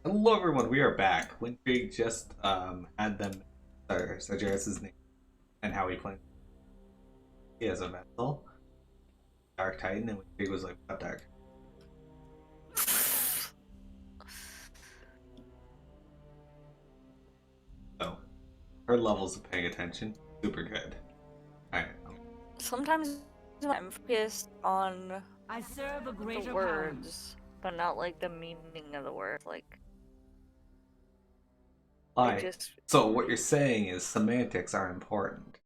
Hello everyone, we are back. Windrig just had them Sargeras' name and how he planned. He has a vessel, Dark Titan, and Windrig was like, what Dark? So her levels of paying attention, super good. Alright. Sometimes I'm focused on I serve a the greater power. words, but not like the meaning of the word. Like I Alright. just So what you're saying is semantics are important.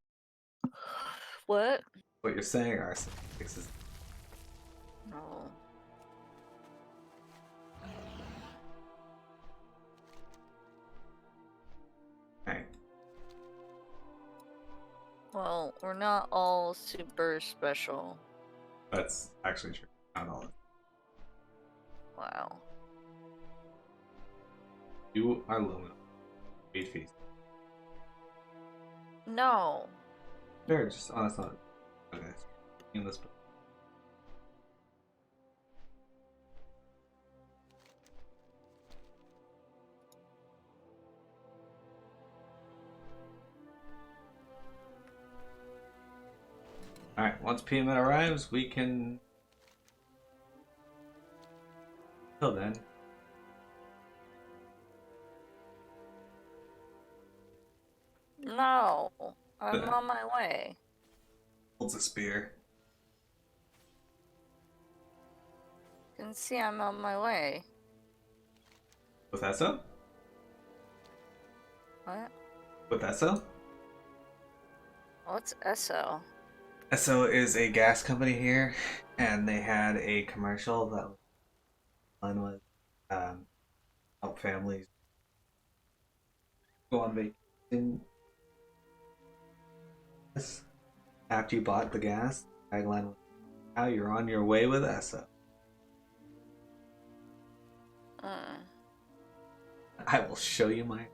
what? What you're saying are semantics is No. alright. Well, we're not all super special. That's actually true. Not all. Wow. You are Lumynol. 8 feet. No. Sure, just honest on it. Okay. In this book. Alright, once PMN arrives, we can. Till then. No. I'm on my way. Holds a spear. You can see I'm on my way. With Esso? What? With Esso? What's ESO? Esso is a gas company here, and they had a commercial that one was help families go on vacation. After you bought the gas, tagline was, "Now you're on your way with Esso." I will show you my.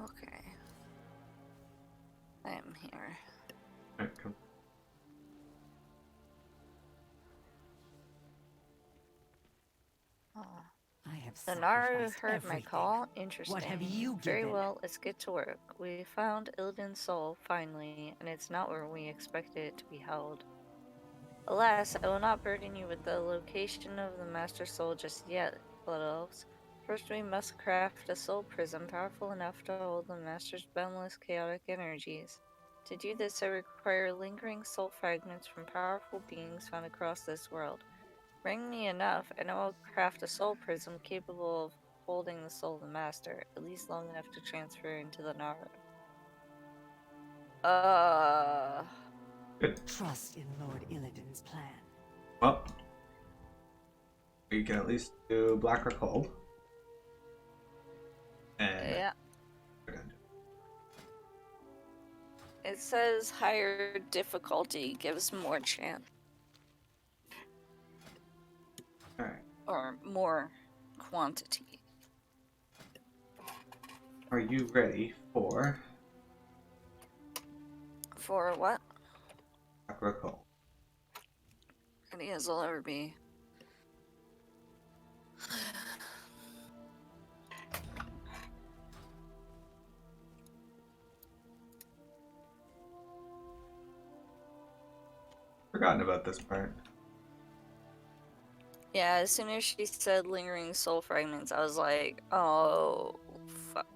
Okay. I am here. Alright, come. Oh. I have The Naru sacrificed heard everything. my call. Interesting. What have you Very given? well, let's get to work. We found Illidan's soul, finally, and it's not where we expected it to be held. Alas, I will not burden you with the location of the Master Soul just yet, Blood Elves. First, we must craft a soul prism powerful enough to hold the Master's boundless chaotic energies. To do this, I require lingering soul fragments from powerful beings found across this world. Bring me enough, and I will craft a soul prism capable of holding the soul of the Master, at least long enough to transfer into the Naru. Good. Trust in Lord Illidan's plan. Well, you can at least do Black Rook Hold. And Yeah. we're gonna do. It says higher difficulty gives more chance. Alright. Or more quantity. Are you ready for For what? Black Rook Hold? Ready as I'll ever be. Forgotten about this part. Yeah, as soon as she said lingering soul fragments, I was like, oh, fuck.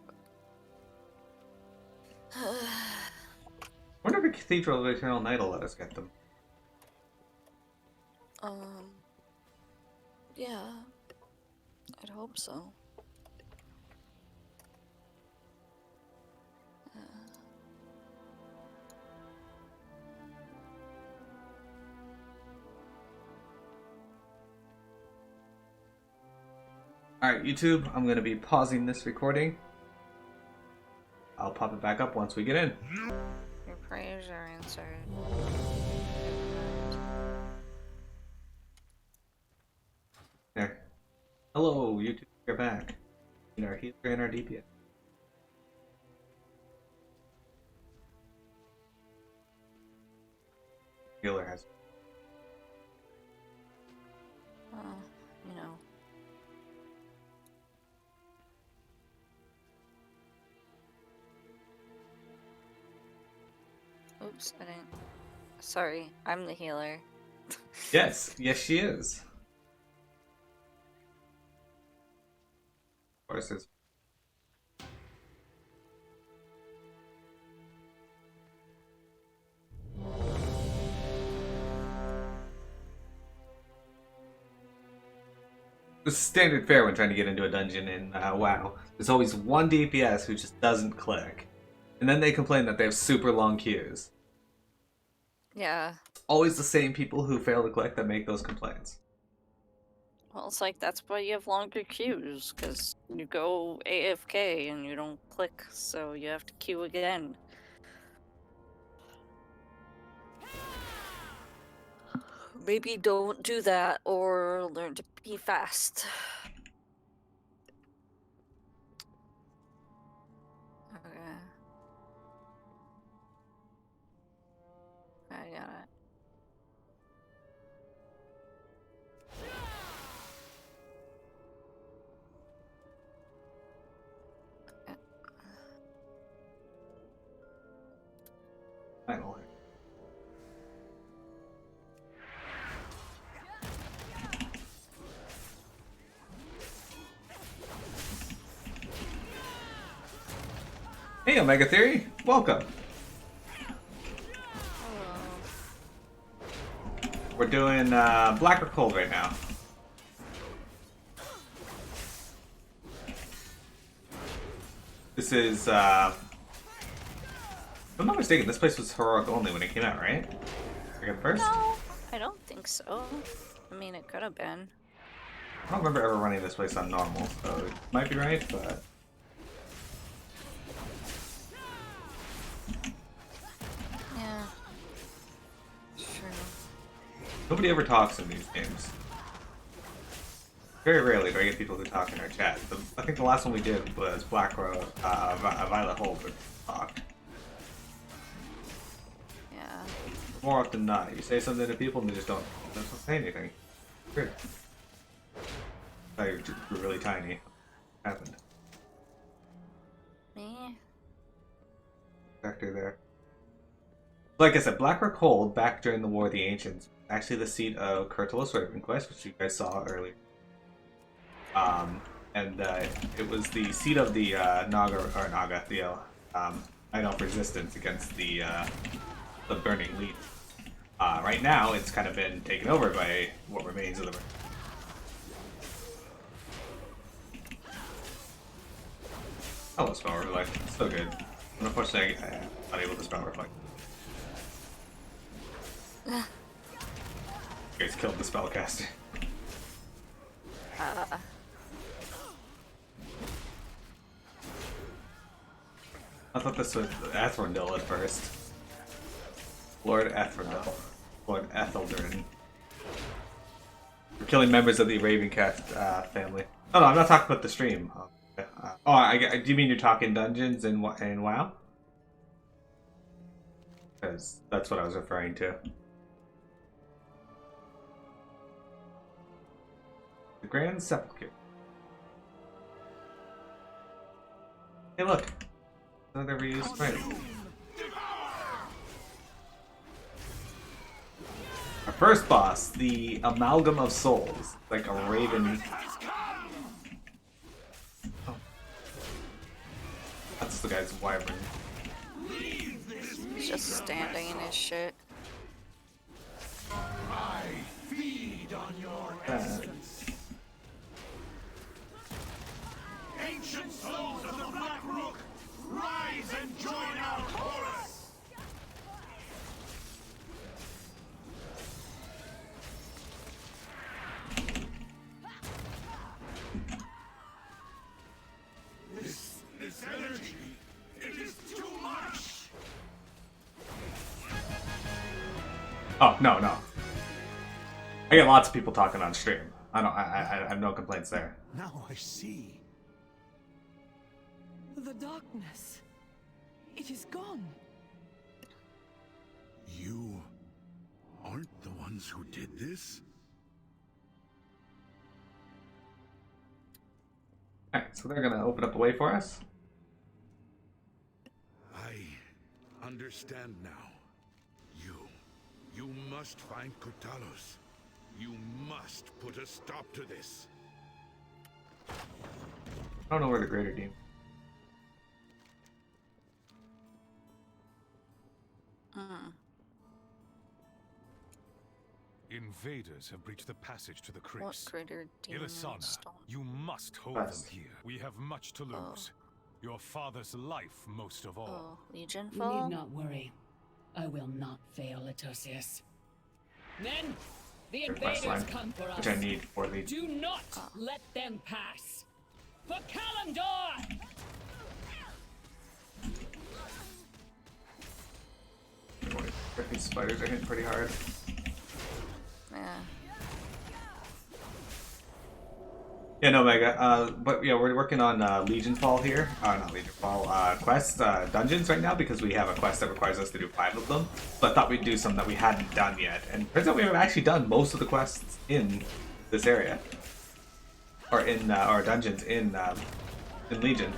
Wonder if a Cathedral of Eternal Night will let us get them. Yeah. I'd hope so. Alright, YouTube, I'm going to be pausing this recording. I'll pop it back up once we get in. Your prayers are answered. There. Hello, YouTube, you're back. In our healer and our DPS. Healer has. Oh. Oops, I didn't. Sorry, I'm the healer. Yes, yes, she is. Of course, it's it's standard fare when trying to get into a dungeon in WoW. There's always one DPS who just doesn't click, and then they complain that they have super long queues. Yeah. Always the same people who fail to click that make those complaints. Well, it's like that's why you have longer queues, because you go AFK and you don't click, so you have to queue again. Maybe don't do that or learn to be fast. Okay. I got it. Finally. Hey, Omega Theory, welcome. Hello. We're doing Black Rook Hold right now. This is, if I'm not mistaken, this place was heroic only when it came out, right? Second first? No, I don't think so. I mean, it could have been. I don't remember ever running this place on normal, so it might be right, but... Yeah. True. Nobody ever talks in these games. Very rarely do I get people who talk in our chat. I think the last one we did was Black Rook, Violet Hold, but talk. Yeah. More often than not, you say something to people and they just don't say anything. Weird. I grew really tiny. What happened? Me? Factor there. Like I said, Black Rook Hold, back during the War of the Ancients, actually the seat of Kurtulos Ravenquest, which you guys saw earlier. It was the seat of the Night Elf Resistance against the Burning Legion. Right now, it's kind of been taken over by what remains of the. Oh, spell reflect, so good. Unfortunately, I'm not able to spell reflect. You guys killed the spellcaster. I thought this was Ethrondil at first. Lord Ethrondil. Lord Etheldrin. We're killing members of the Ravencast family. Oh no, I'm not talking about the stream. Do you mean you're talking dungeons in WoW? Because that's what I was referring to. The Grand Sepulchre. Hey look! Another reused fight. Our first boss, the Amalgam of Souls. Like a raven. Oh. That's the guy's wyvern. He's just standing in his shit. I feed on your essence. Ancient souls of the Black Rook, rise and join our chorus! This energy, it is too much! Oh, no. I get lots of people talking on stream. I have no complaints there. Now I see. The darkness. It is gone. You aren't the ones who did this? Alright, so they're gonna open up a way for us. I understand now. You must find Kurtalos. You must put a stop to this. I don't know where the greater demon. Invaders have breached the passage to the What crypts. greater demon Ilisana, stone? you must hold Yes. them here. We have much to lose. Your father's life most of all. Oh, Legion You fall? need not worry. I will not fail, Etosius. Men, the Quest line, invaders come for us. which I need for the. Do not let them pass. For Kalimdor! These spiders are hitting pretty hard. Yeah. Yeah, no, Mega. But yeah, we're working on Legion Fall here. Not Legion Fall. Quests, dungeons right now because we have a quest that requires us to do 5 of them. So I thought we'd do some that we hadn't done yet, and turns out we have actually done most of the quests in this area, or in our dungeons in Legion.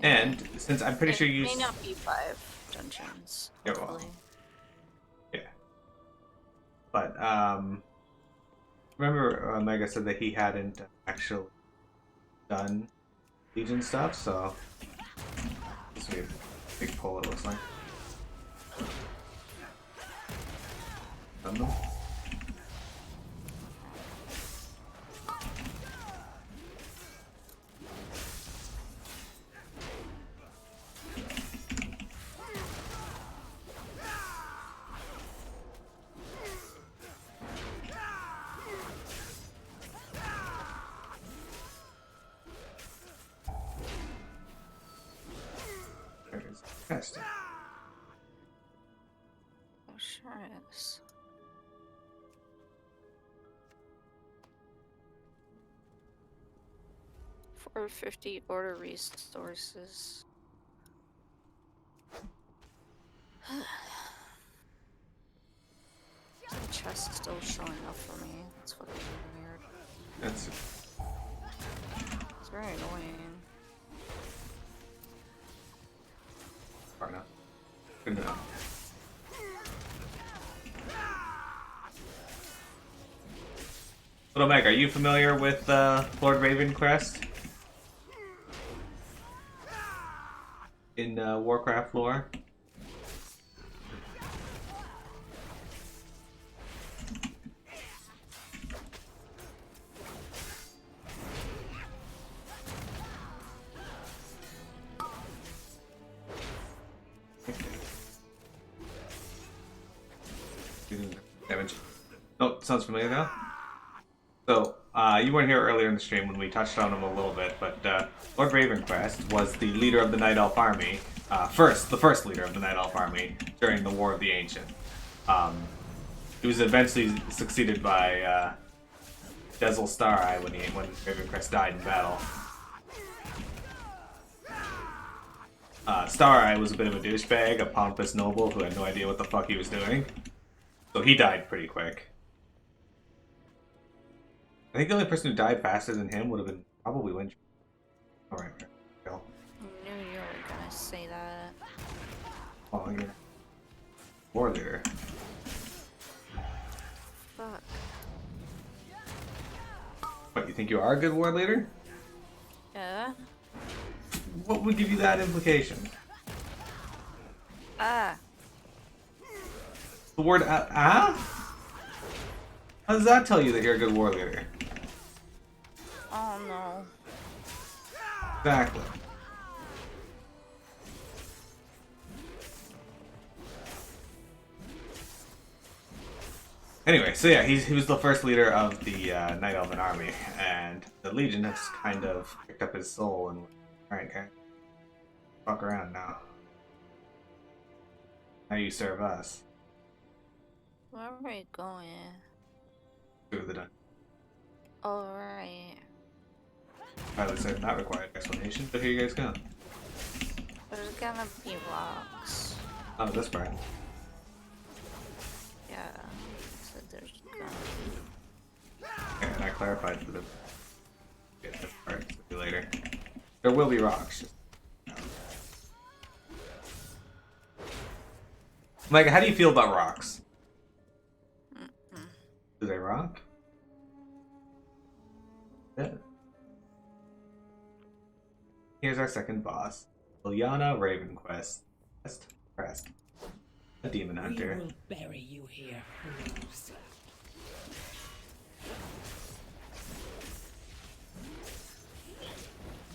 And since I'm pretty sure you may not be 5 dungeons. Yeah, well. Hopefully. Yeah. But, remember Mega said that he hadn't actually done Legion stuff, so this will be a big pull, it looks like. Done them? Testing. Oh, sure is. $450 order resources. The chest still showing up for me. It's fucking weird. That's It's very annoying. far enough. Good enough. Little Meg, are you familiar with Lord Ravencrest in Warcraft lore? Damage. Oh, sounds familiar now. So, you weren't here earlier in the stream when we touched on him a little bit, but Lord Ravencrest was the leader of the Night Elf army, the first leader of the Night Elf army during the War of the Ancient. He was eventually succeeded by Dezel Stareye when Ravencrest died in battle. Stareye was a bit of a douchebag, a pompous noble who had no idea what the fuck he was doing. So he died pretty quick. I think the only person who died faster than him would have been probably Winter. Alright, Phil. I knew you were gonna say that. Oh, yeah. War leader. Fuck. What, you think you are a good war leader? Yeah? What would give you that implication? Ah. The word ah? How does that tell you that you're a good war leader? Oh no. Exactly. Anyway, so yeah, he was the first leader of the Night Elven army, and the Legion has kind of picked up his soul and alright, okay, fuck around now. Now you serve us. Where are we going? Through the dungeon. Alright. Pilot said not required explanation, but here you guys go. There's gonna be rocks. Oh, this part. Yeah. So there's gonna be. Yeah, and I clarified for the this part. See you later. There will be rocks. Like, how do you feel about rocks? Mm-mm. Do they rock? Yeah. Here's our second boss. Liliana Ravenquest. Crest. A demon We hunter. will bury you here, fools.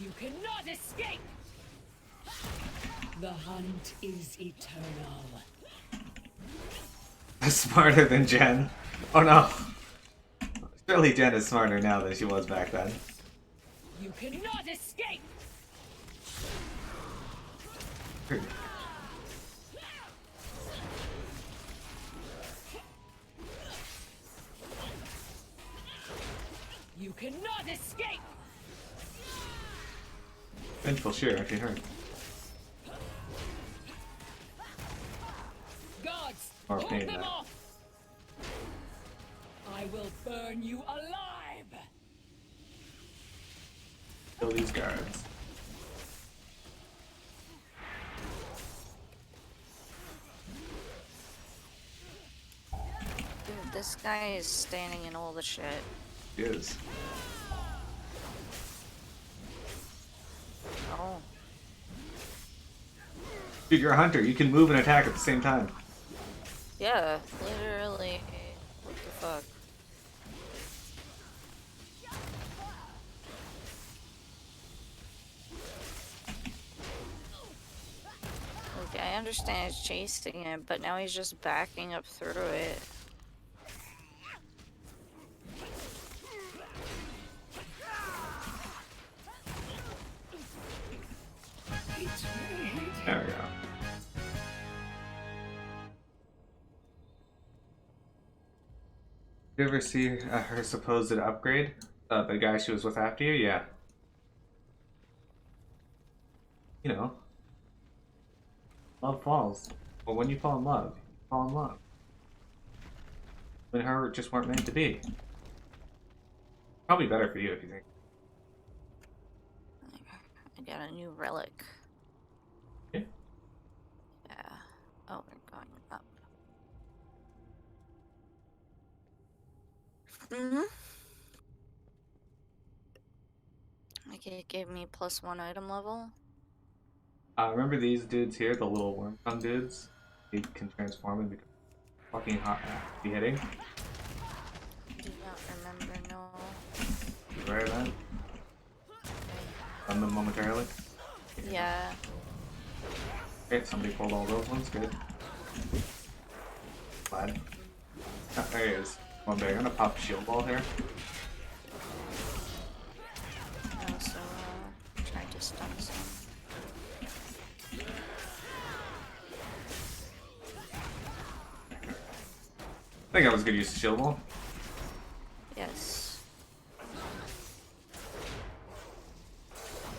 You cannot escape! The hunt is eternal. Smarter than Jen. Oh no. Surely Jen is smarter now than she was back then. You cannot escape! You cannot escape! Vengeful shear, actually hurt. Gods, Or hold pain them that. off! I will burn you alive! Kill these guards. Dude, this guy is standing in all the shit. He is. Oh. Dude, you're a hunter. You can move and attack at the same time. Yeah, literally. What the fuck? Okay, I understand he's chasing him, but now he's just backing up through it. There we go. Did you ever see her supposed upgrade? The guy she was with after you? Yeah. You know. Love falls. But when you fall in love, you fall in love. When her just weren't meant to be. Probably better for you if you think. I got a new relic. Yeah. Yeah. Oh, we're going up. Okay, it gave me +1 item level. Remember these dudes here, the little worm tongue dudes? They can transform and become fucking hot to be hitting. Do not remember, no. You aware of that? Done them momentarily. Yeah. Okay, somebody pulled all those ones, good. Glad. Oh, there he is. One big. I'm gonna pop shield ball here. I also tried to stun some. I think I was gonna use the shield wall. Yes.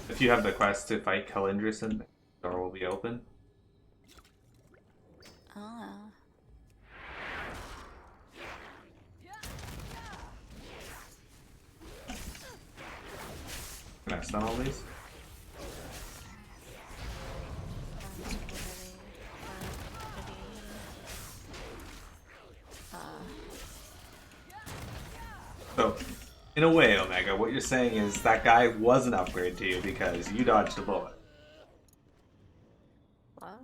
If you have the quest to fight Kalindrison, the door will be open. Oh. Can I stun all these? So, in a way, Omega, what you're saying is that guy was an upgrade to you because you dodged a bullet. What?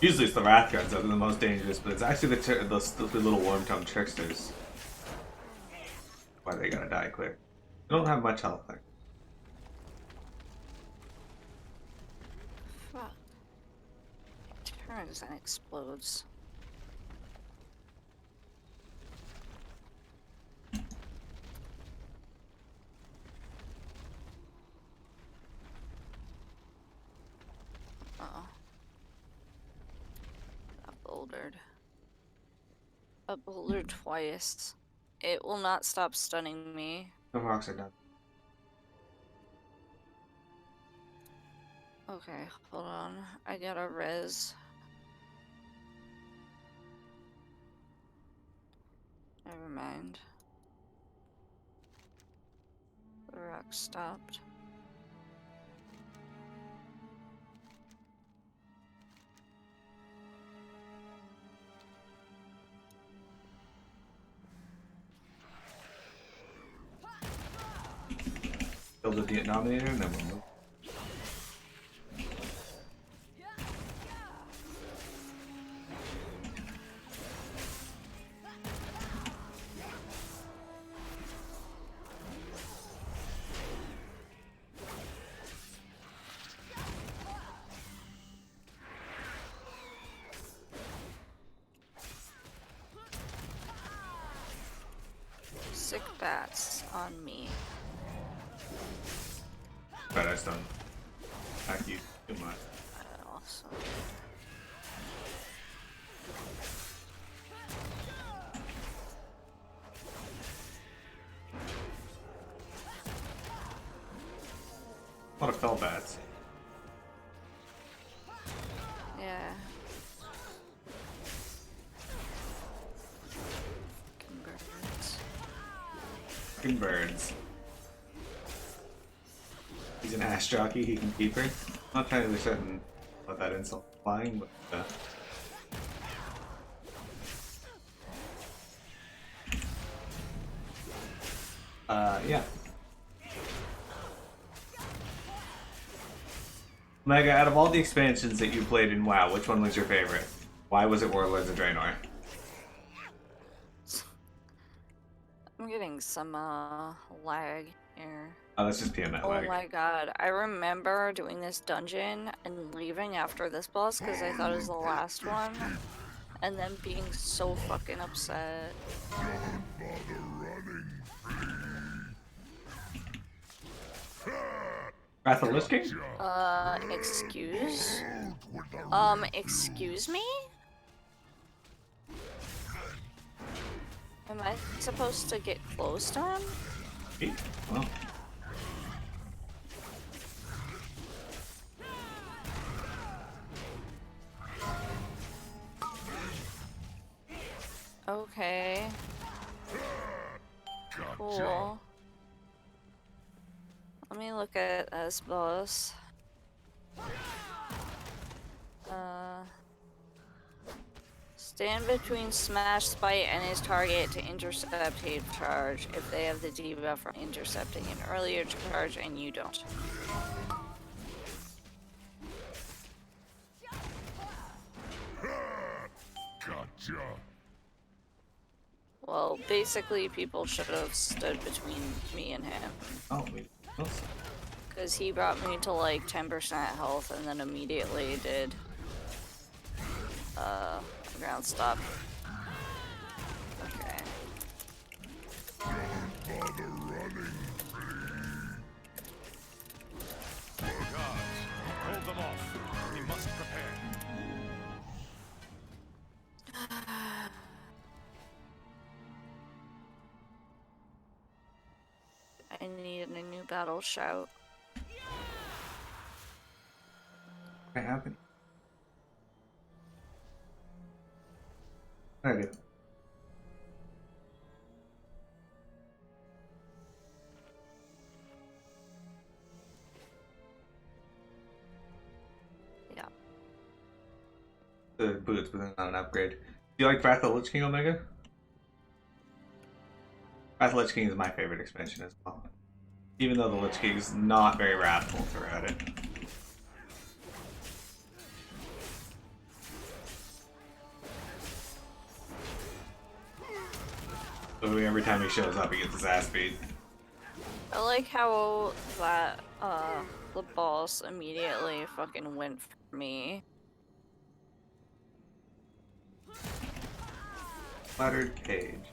Usually it's the Wrath Guards that are the most dangerous, but it's actually the stupid little worm-tongued tricksters. Why they gotta die quick. They don't have much health there. Fuck. Turns and explodes. a boulder twice. It will not stop stunning me. The rocks are done. Okay, hold on. I gotta res. Never mind. The rock stopped. Build the denominator and then we'll move. Sick bats on me. But I just don't attack you too much. Awesome. A lot of fell bats. Yeah. Fucking birds. Fucking birds. He's an ass jockey, he can keep her. I'm not trying to be certain what that insult is implying, but yeah. Mega, out of all the expansions that you played in WoW, which one was your favorite? Why was it Warlords of Draenor? I'm getting some lag here. Oh, that's just PMF Oh lag. my god, I remember doing this dungeon and leaving after this boss because I thought it was the last one. And then being so fucking upset. Wrath of the Lich King? Excuse? Excuse me? Am I supposed to get close to him? Me? Well. Okay. Cool. Let me look at this boss. Stand between Smash Spite and his target to intercept hate charge if they have the debuff from intercepting an earlier charge and you don't. Gotcha. Well, basically people should have stood between me and him. Oh, wait. Oops. Because he brought me to like 10% health and then immediately did ground stop. Okay. Don't bother running. Guards, hold them off. We must prepare. I need a new battle shout. What happened? I do. Yeah. The boots, but they're not an upgrade. Do you like Wrath of the Lich King, Omega? Wrath of the Lich King is my favorite expansion as well. Even though the Lich King is not very wrathful throughout it. So every time he shows up, he gets his ass beat. I like how that, the boss immediately fucking went for me. Flattered Cage.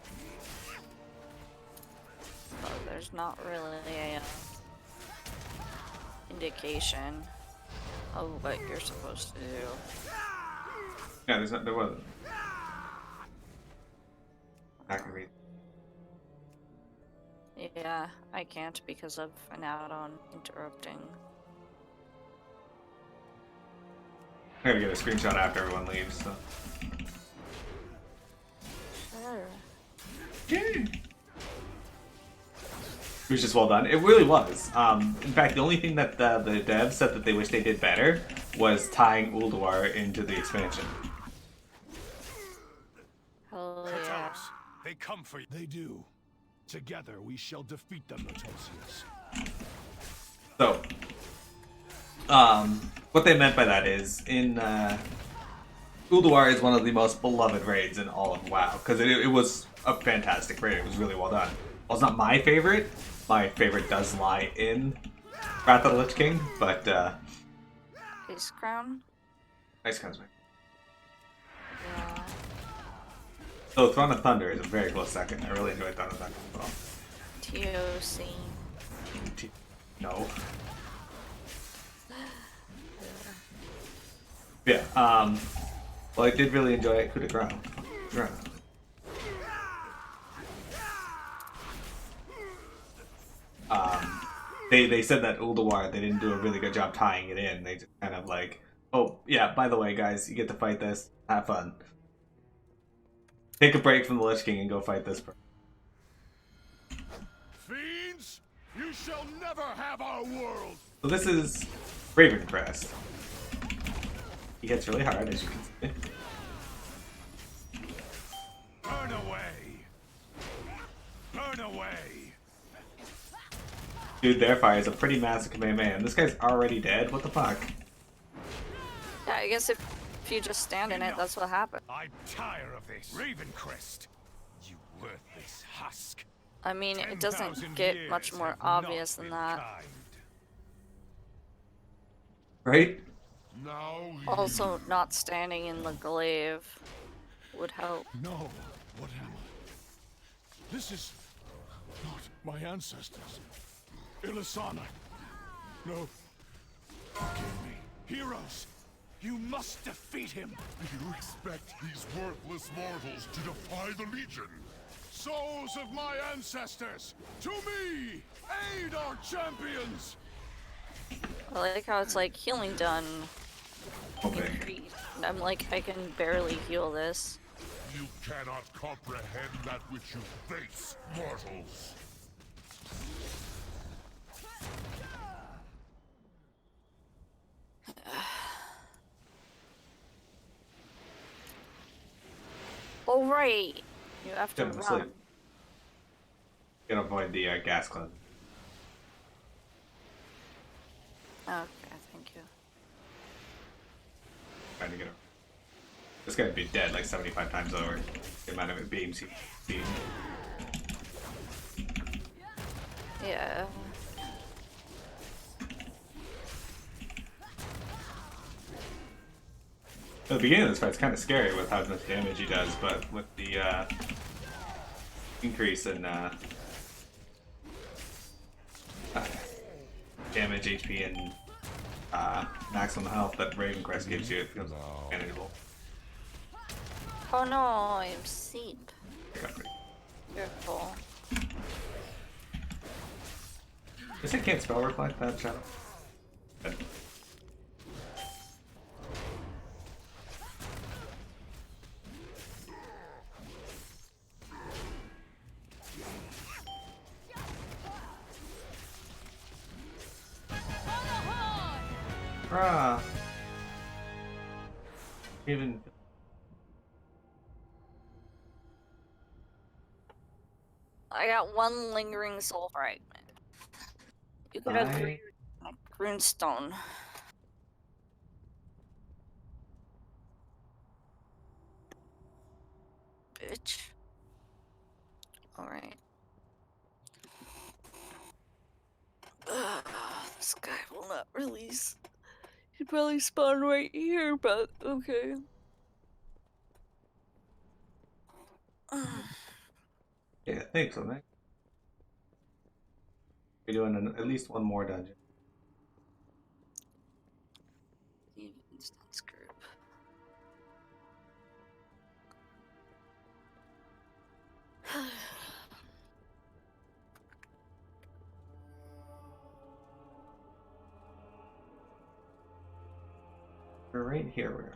But there's not really a indication of what you're supposed to do. Yeah, there wasn't. back and read. Yeah, I can't because of an add-on interrupting. I'm gonna get a screenshot after everyone leaves. So. Sure. It was just well done. It really was. In fact, the only thing that the devs said that they wish they did better was tying Ulduar into the expansion. Hell yeah. Kratos, they come for you. They do. Together we shall defeat them, Atosius. So, what they meant by that is, Ulduar is one of the most beloved raids in all of WoW, because it was a fantastic raid. It was really well done. Well, it's not my favorite. My favorite does lie in Wrath of the Lich King, but Ice Crown? Ice Crown's my. Yeah. So Throne of Thunder is a very close second. I really enjoyed Throne of Thunder as well. TOC. No. Yeah, well, I did really enjoy it. Coup de grace. They said that Ulduar, they didn't do a really good job tying it in. They just kind of like, oh, yeah, by the way, guys, you get to fight this. Have fun. Take a break from the Lich King and go fight this person. Fiends, you shall never have our world. So this is Ravencrest. He hits really hard, as you can see. Burn away! Burn away! Dude, their fire is a pretty massive Kamehameha, and this guy's already dead? What the fuck? Yeah, I guess if you just stand in it, that's what happens. I'm tired of this. Ravencrest, you worthless husk. I mean, it 10,000 doesn't get much years more have obvious not than been that. kind. Right? Now Also, not standing in the glaive would help. No, what am I? This is not my ancestors. Illidan. No. Forgive me. Heroes, you must defeat him. You expect these worthless mortals to defy the Legion? Souls of my ancestors, to me! Aid our champions! I like how it's like healing done. Okay. Increased. I'm like, I can barely heal this. You cannot comprehend that which you face, mortals. Oh right, you have to Get him run. asleep. Gotta avoid the gas cloud. Okay, thank you. Trying to get him. This guy'd be dead like 75 times over. The amount of beams he's seen. Yeah. At the beginning of this fight's kind of scary with how much damage he does, but with the increase in damage, HP, and maximum health that Ravencrest gives you, it feels manageable. Oh no, I'm seep. Recovery. Careful. Guess I can't spell work like that, Shadow. Good. Ah. Even. I got one lingering soul fragment. You could have I- runestone. Bitch. Alright. This guy will not release. He'd probably spawn right here, but okay. Yeah, I think so, man. We're doing at least one more dungeon. The instance group. We're right here.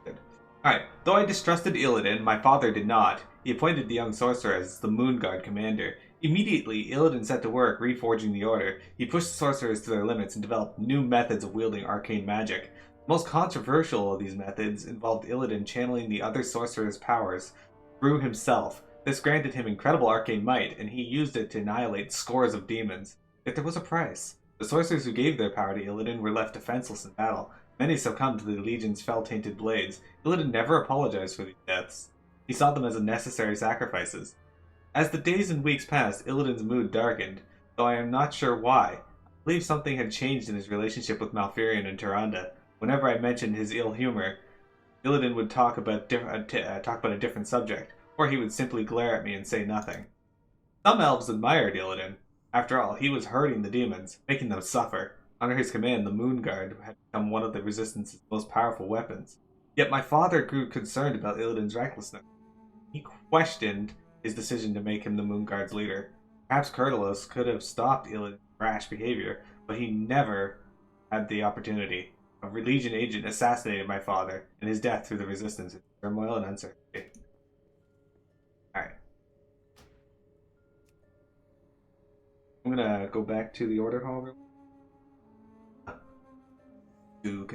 Good. Alright. Though I distrusted Illidan, my father did not. He appointed the young sorcerer as the Moon Guard commander. Immediately, Illidan set to work reforging the Order. He pushed sorcerers to their limits and developed new methods of wielding arcane magic. The most controversial of these methods involved Illidan channeling the other sorcerer's powers through himself. This granted him incredible arcane might, and he used it to annihilate scores of demons. Yet there was a price. The sorcerers who gave their power to Illidan were left defenseless in battle. Many succumbed to the Legion's fell-tainted blades. Illidan never apologized for these deaths. He saw them as necessary sacrifices. As the days and weeks passed, Illidan's mood darkened, though I am not sure why. I believe something had changed in his relationship with Malfurion and Tyrande. Whenever I mentioned his ill humor, Illidan would talk about a different subject, or he would simply glare at me and say nothing. Some elves admired Illidan. After all, he was hurting the demons, making them suffer. Under his command, the Moon Guard had become one of the Resistance's most powerful weapons. Yet my father grew concerned about Illidan's recklessness. He questioned his decision to make him the Moon Guard's leader. Perhaps Kurtalos could have stopped Illidan's rash behavior, but he never had the opportunity. A Legion agent assassinated my father, and his death through the Resistance is turmoil and uncertainty. Alright. I'm gonna go back to the Order Hall to